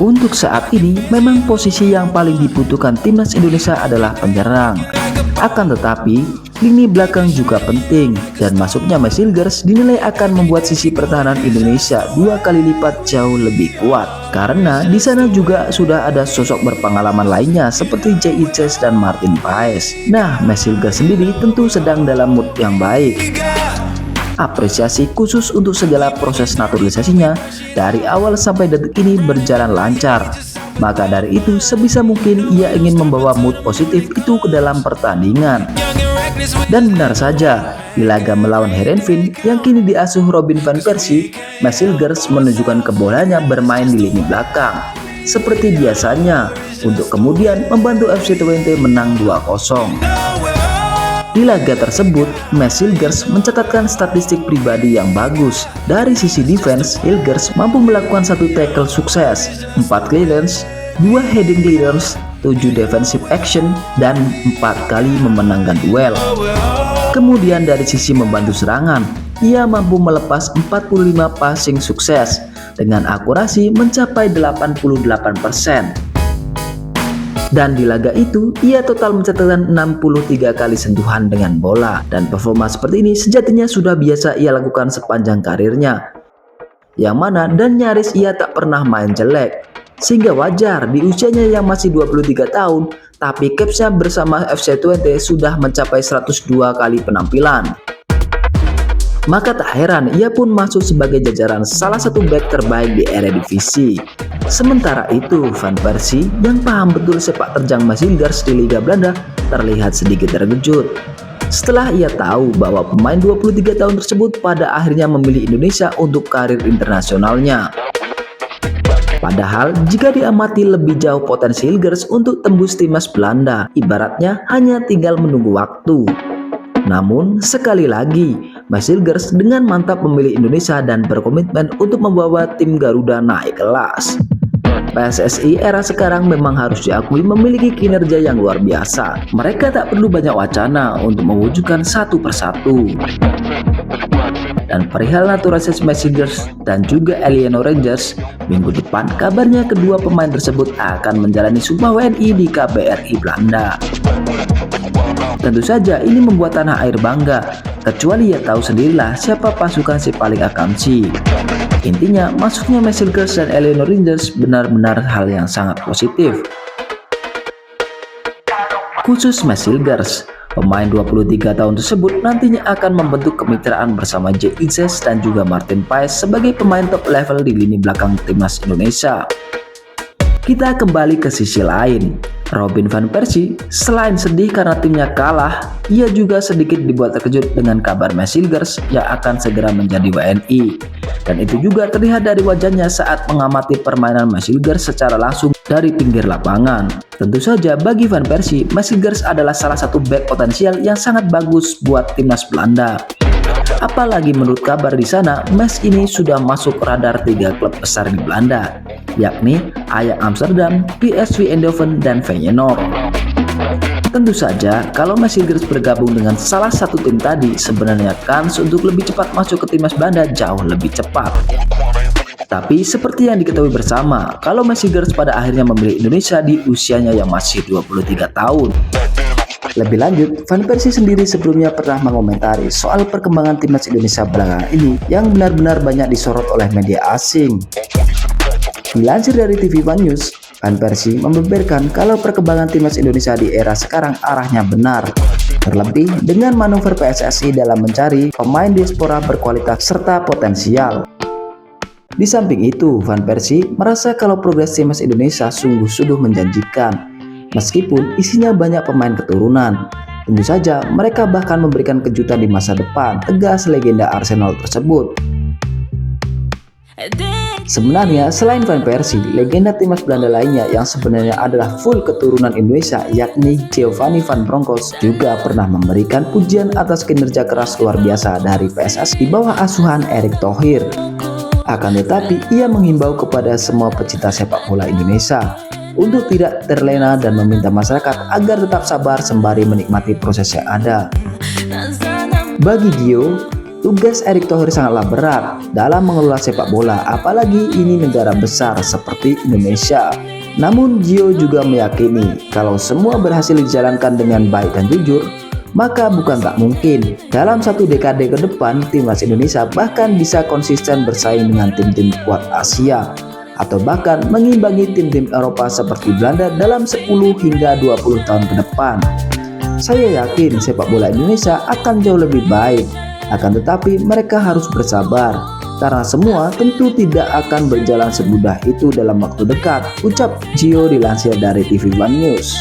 Untuk saat ini, memang posisi yang paling dibutuhkan timnas Indonesia adalah penyerang. Akan tetapi, lini belakang juga penting dan masuknya Messilgers dinilai akan membuat sisi pertahanan Indonesia 2 kali lipat jauh lebih kuat. Karena di sana juga sudah ada sosok berpengalaman lainnya seperti J.I.J. dan Martin Paes. Nah, Messilgers sendiri tentu sedang dalam mood yang baik. Apresiasi khusus untuk segala proses naturalisasinya dari awal sampai detik ini berjalan lancar. Maka dari itu sebisa mungkin ia ingin membawa mood positif itu ke dalam pertandingan. Dan benar saja, di laga melawan Heerenveen yang kini diasuh Robin van Persie, Messilgers menunjukkan kebolehannya bermain di lini belakang seperti biasanya untuk kemudian membantu FC Twente menang 2-0. Di laga tersebut, Messilgers mencatatkan statistik pribadi yang bagus. Dari sisi defense, Hilgers mampu melakukan 1 tackle sukses, 4 clearance, 2 heading clearance, 7 defensive action, dan 4 kali memenangkan duel. Kemudian dari sisi membantu serangan, ia mampu melepas 45 passing sukses dengan akurasi mencapai 88%. Dan di laga itu, ia total mencatatkan 63 kali sentuhan dengan bola. Dan performa seperti ini sejatinya sudah biasa ia lakukan sepanjang karirnya. Yang mana dan nyaris ia tak pernah main jelek. Sehingga wajar di usianya yang masih 23 tahun, tapi capsnya bersama FC Twente sudah mencapai 102 kali penampilan. Maka tak heran ia pun masuk sebagai jajaran salah satu back terbaik di Eredivisie. Sementara itu, Van Persie yang paham betul sepak terjang Messilgers di Liga Belanda terlihat sedikit terkejut setelah ia tahu bahwa pemain 23 tahun tersebut pada akhirnya memilih Indonesia untuk karir internasionalnya. Padahal jika diamati lebih jauh potensi Hilgers untuk tembus timnas Belanda, ibaratnya hanya tinggal menunggu waktu. Namun sekali lagi, Messilgers dengan mantap memilih Indonesia dan berkomitmen untuk membawa tim Garuda naik kelas. PSSI era sekarang memang harus diakui memiliki kinerja yang luar biasa. Mereka tak perlu banyak wacana untuk mewujudkan satu persatu. Dan perihal naturalisasi Messilgers dan juga Eleanor Rangers, minggu depan kabarnya kedua pemain tersebut akan menjalani Sumpah WNI di KBRI Belanda. Tentu saja ini membuat tanah air bangga, kecuali ya tahu sendirilah siapa pasukan si paling akamsi. Intinya masuknya Messilgers dan Eleanor Rangers benar-benar hal yang sangat positif. Khusus Messilgers, pemain 23 tahun tersebut nantinya akan membentuk kemitraan bersama J.I.J. dan juga Martin Paes sebagai pemain top level di lini belakang timnas Indonesia. Kita kembali ke sisi lain. Robin van Persie selain sedih karena timnya kalah, ia juga sedikit dibuat terkejut dengan kabar Messilgers yang akan segera menjadi WNI. Dan itu juga terlihat dari wajahnya saat mengamati permainan Messilgers secara langsung dari pinggir lapangan. Tentu saja bagi Van Persie, Messilgers adalah salah satu back potensial yang sangat bagus buat timnas Belanda. Apalagi menurut kabar di sana, Mes ini sudah masuk radar 3 klub besar di Belanda, yakni Ajax Amsterdam, PSV Eindhoven, dan Feyenoord. Tentu saja, kalau Messilgers bergabung dengan salah satu tim tadi, sebenarnya kans untuk lebih cepat masuk ke timnas Belanda jauh lebih cepat. Tapi seperti yang diketahui bersama, kalau Messilgers pada akhirnya memilih Indonesia di usianya yang masih 23 tahun. Lebih lanjut, Van Persie sendiri sebelumnya pernah mengomentari soal perkembangan timnas Indonesia belakangan ini yang benar-benar banyak disorot oleh media asing. Dilansir dari TV One News, Van Persie membeberkan kalau perkembangan timnas Indonesia di era sekarang arahnya benar. Terlebih dengan manuver PSSI dalam mencari pemain diaspora berkualitas serta potensial. Di samping itu, Van Persie merasa kalau progres timnas Indonesia sungguh-sungguh menjanjikan. Meskipun isinya banyak pemain keturunan, tentu saja mereka bahkan memberikan kejutan di masa depan, tegas legenda Arsenal tersebut. Sebenarnya selain Van Persie, legenda timnas Belanda lainnya yang sebenarnya adalah full keturunan Indonesia yakni Giovanni van Bronckhorst juga pernah memberikan pujian atas kinerja keras luar biasa dari PSSI di bawah asuhan Erick Thohir. Akan tetapi ia menghimbau kepada semua pecinta sepak bola Indonesia untuk tidak terlena dan meminta masyarakat agar tetap sabar sembari menikmati proses yang ada. Bagi Gio, tugas Erick Thohir sangatlah berat dalam mengelola sepak bola, apalagi ini negara besar seperti Indonesia. Namun Gio juga meyakini kalau semua berhasil dijalankan dengan baik dan jujur, maka bukan tak mungkin dalam 1 dekade ke depan timnas Indonesia bahkan bisa konsisten bersaing dengan tim-tim kuat Asia atau bahkan mengimbangi tim-tim Eropa seperti Belanda dalam 10 hingga 20 tahun ke depan. Saya yakin sepak bola Indonesia akan jauh lebih baik, akan tetapi mereka harus bersabar karena semua tentu tidak akan berjalan semudah itu dalam waktu dekat, ucap Gio dilansir dari TV One News.